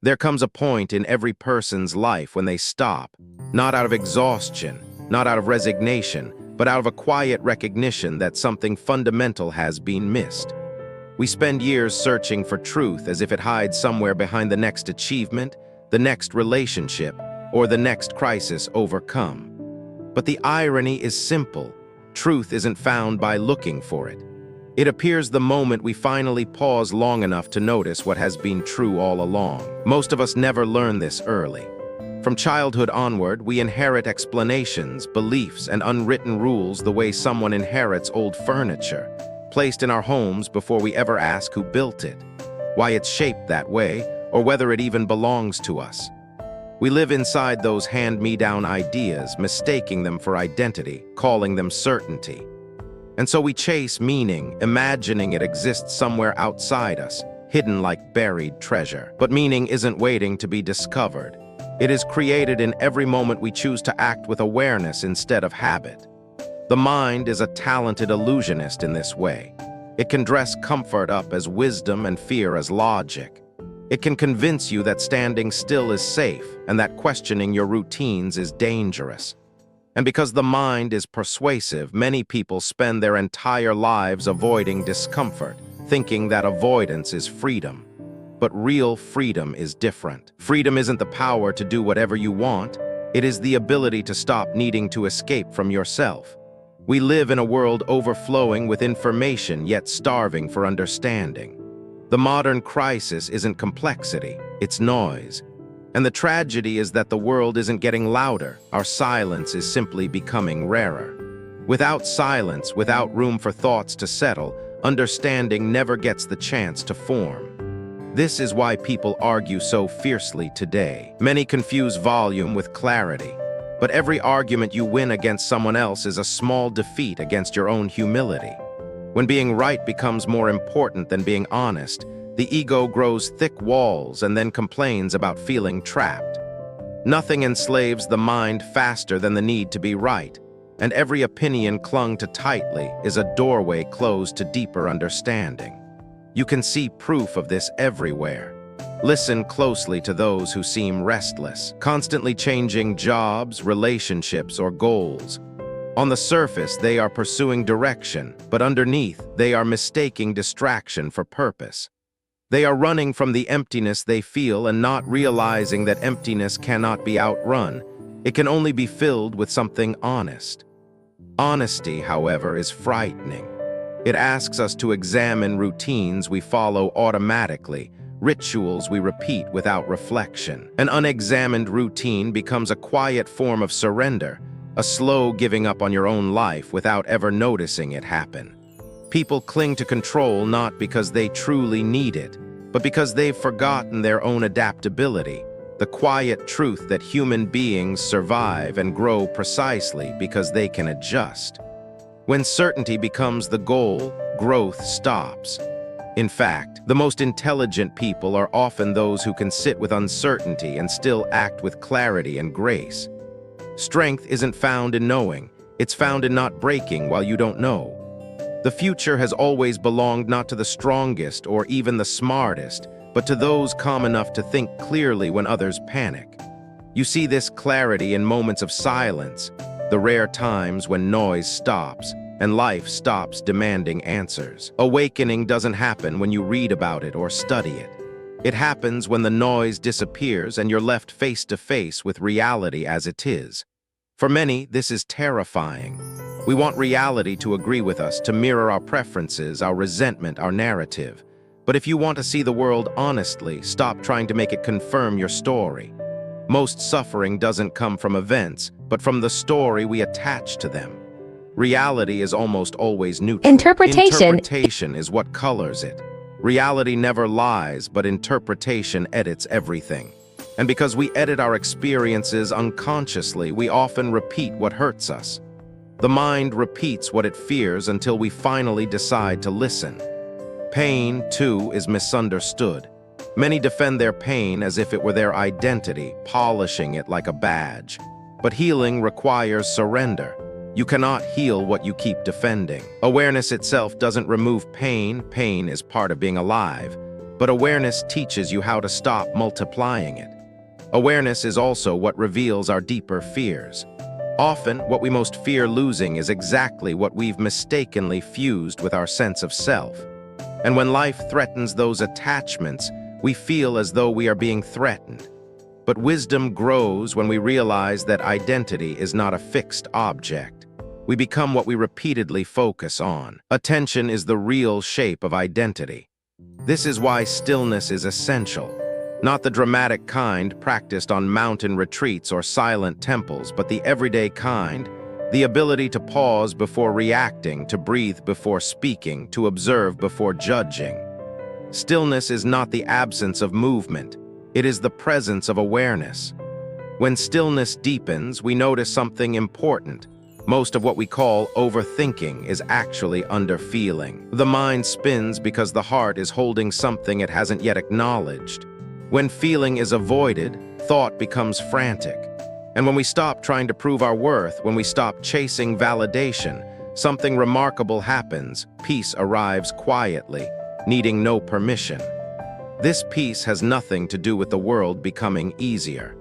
There comes a point in every person's life when they stop, not out of exhaustion, not out of resignation, but out of a quiet recognition that something fundamental has been missed. We spend years searching for truth as if it hides somewhere behind the next achievement, the next relationship, or the next crisis overcome. But the irony is simple. Truth isn't found by looking for it. It appears the moment we finally pause long enough to notice what has been true all along. Most of us never learn this early. From childhood onward, we inherit explanations, beliefs, and unwritten rules the way someone inherits old furniture, placed in our homes before we ever ask who built it, why it's shaped that way, or whether it even belongs to us. We live inside those hand-me-down ideas, mistaking them for identity, calling them certainty. And so we chase meaning, imagining it exists somewhere outside us, hidden like buried treasure. But meaning isn't waiting to be discovered. It is created in every moment we choose to act with awareness instead of habit. The mind is a talented illusionist in this way. It can dress comfort up as wisdom and fear as logic. It can convince you that standing still is safe and that questioning your routines is dangerous. And because the mind is persuasive, many people spend their entire lives avoiding discomfort, thinking that avoidance is freedom. But real freedom is different. Freedom isn't the power to do whatever you want. It is the ability to stop needing to escape from yourself. We live in a world overflowing with information yet starving for understanding. The modern crisis isn't complexity, it's noise. And the tragedy is that the world isn't getting louder, our silence is simply becoming rarer. Without silence, without room for thoughts to settle, understanding never gets the chance to form. This is why people argue so fiercely today. Many confuse volume with clarity. But every argument you win against someone else is a small defeat against your own humility. When being right becomes more important than being honest, the ego grows thick walls and then complains about feeling trapped. Nothing enslaves the mind faster than the need to be right, and every opinion clung to tightly is a doorway closed to deeper understanding. You can see proof of this everywhere. Listen closely to those who seem restless, constantly changing jobs, relationships, or goals. On the surface, they are pursuing direction, but underneath, they are mistaking distraction for purpose. They are running from the emptiness they feel and not realizing that emptiness cannot be outrun. It can only be filled with something honest. Honesty, however, is frightening. It asks us to examine routines we follow automatically, rituals we repeat without reflection. An unexamined routine becomes a quiet form of surrender, a slow giving up on your own life without ever noticing it happen. People cling to control not because they truly need it, but because they've forgotten their own adaptability, the quiet truth that human beings survive and grow precisely because they can adjust. When certainty becomes the goal, growth stops. In fact, the most intelligent people are often those who can sit with uncertainty and still act with clarity and grace. Strength isn't found in knowing, it's found in not breaking while you don't know. The future has always belonged not to the strongest or even the smartest, but to those calm enough to think clearly when others panic. You see this clarity in moments of silence, the rare times when noise stops and life stops demanding answers. Awakening doesn't happen when you read about it or study it. It happens when the noise disappears and you're left face to face with reality as it is. For many, this is terrifying. We want reality to agree with us, to mirror our preferences, our resentment, our narrative. But if you want to see the world honestly, stop trying to make it confirm your story. Most suffering doesn't come from events, but from the story we attach to them. Reality is almost always neutral. Interpretation is what colors it. Reality never lies, but interpretation edits everything. And because we edit our experiences unconsciously, we often repeat what hurts us. The mind repeats what it fears until we finally decide to listen. Pain, too, is misunderstood. Many defend their pain as if it were their identity, polishing it like a badge. But healing requires surrender. You cannot heal what you keep defending. Awareness itself doesn't remove pain. Pain is part of being alive. but awareness teaches you how to stop multiplying it. Awareness is also what reveals our deeper fears. Often, what we most fear losing is exactly what we've mistakenly fused with our sense of self. And when life threatens those attachments, we feel as though we are being threatened. But wisdom grows when we realize that identity is not a fixed object. We become what we repeatedly focus on. Attention is the real shape of identity. This is why stillness is essential. Not the dramatic kind practiced on mountain retreats or silent temples, but the everyday kind, the ability to pause before reacting, to breathe before speaking, to observe before judging. Stillness is not the absence of movement. It is the presence of awareness. When stillness deepens, we notice something important. Most of what we call overthinking is actually underfeeling. The mind spins because the heart is holding something it hasn't yet acknowledged. When feeling is avoided, thought becomes frantic. And when we stop trying to prove our worth, when we stop chasing validation, something remarkable happens. Peace arrives quietly, needing no permission. This peace has nothing to do with the world becoming easier.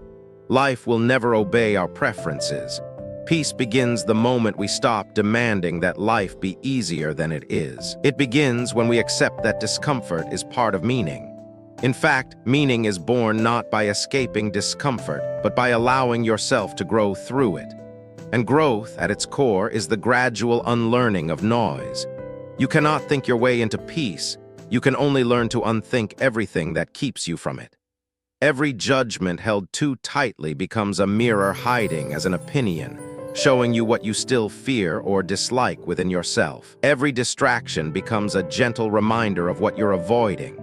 Life will never obey our preferences. Peace begins the moment we stop demanding that life be easier than it is. It begins when we accept that discomfort is part of meaning. In fact, meaning is born not by escaping discomfort, but by allowing yourself to grow through it. And growth, at its core, is the gradual unlearning of noise. You cannot think your way into peace. You can only learn to unthink everything that keeps you from it. Every judgment held too tightly becomes a mirror hiding as an opinion, showing you what you still fear or dislike within yourself. Every distraction becomes a gentle reminder of what you're avoiding.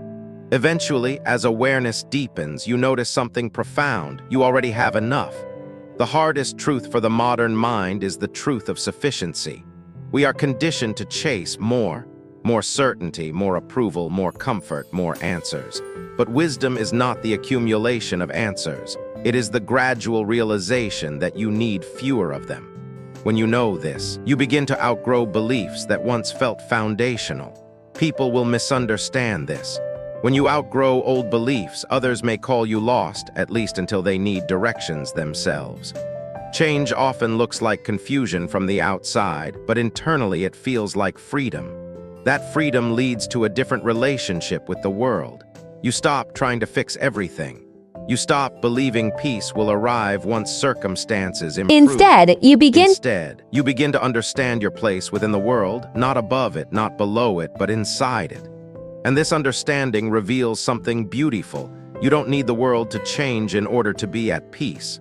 Eventually, as awareness deepens, you notice something profound. You already have enough. The hardest truth for the modern mind is the truth of sufficiency. We are conditioned to chase more certainty, more approval, more comfort, more answers. But wisdom is not the accumulation of answers. It is the gradual realization that you need fewer of them. When you know this, you begin to outgrow beliefs that once felt foundational. People will misunderstand this. When you outgrow old beliefs, others may call you lost, at least until they need directions themselves. Change often looks like confusion from the outside, but internally it feels like freedom. That freedom leads to a different relationship with the world. You stop trying to fix everything. You stop believing peace will arrive once circumstances improve. Instead, you begin to understand your place within the world, not above it, not below it, but inside it. And this understanding reveals something beautiful. You don't need the world to change in order to be at peace.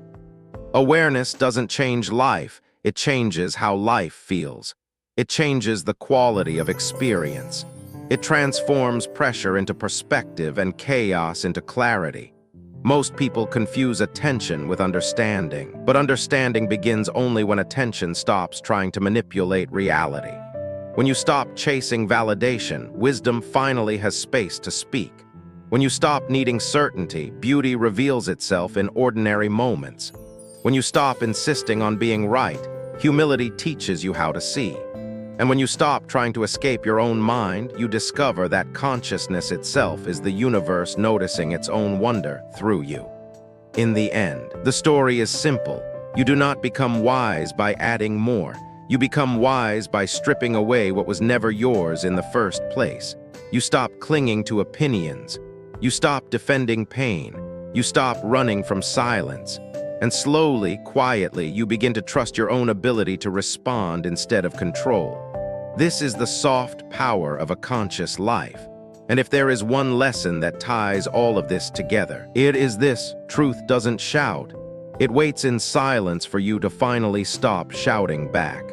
Awareness doesn't change life, it changes how life feels. It changes the quality of experience. It transforms pressure into perspective and chaos into clarity. Most people confuse attention with understanding, but understanding begins only when attention stops trying to manipulate reality. When you stop chasing validation, wisdom finally has space to speak. When you stop needing certainty, beauty reveals itself in ordinary moments. When you stop insisting on being right, humility teaches you how to see. And when you stop trying to escape your own mind, you discover that consciousness itself is the universe noticing its own wonder through you. In the end, the story is simple. You do not become wise by adding more. You become wise by stripping away what was never yours in the first place. You stop clinging to opinions. You stop defending pain. You stop running from silence. And slowly, quietly, you begin to trust your own ability to respond instead of control. This is the soft power of a conscious life. And if there is one lesson that ties all of this together, it is this: truth doesn't shout. It waits in silence for you to finally stop shouting back.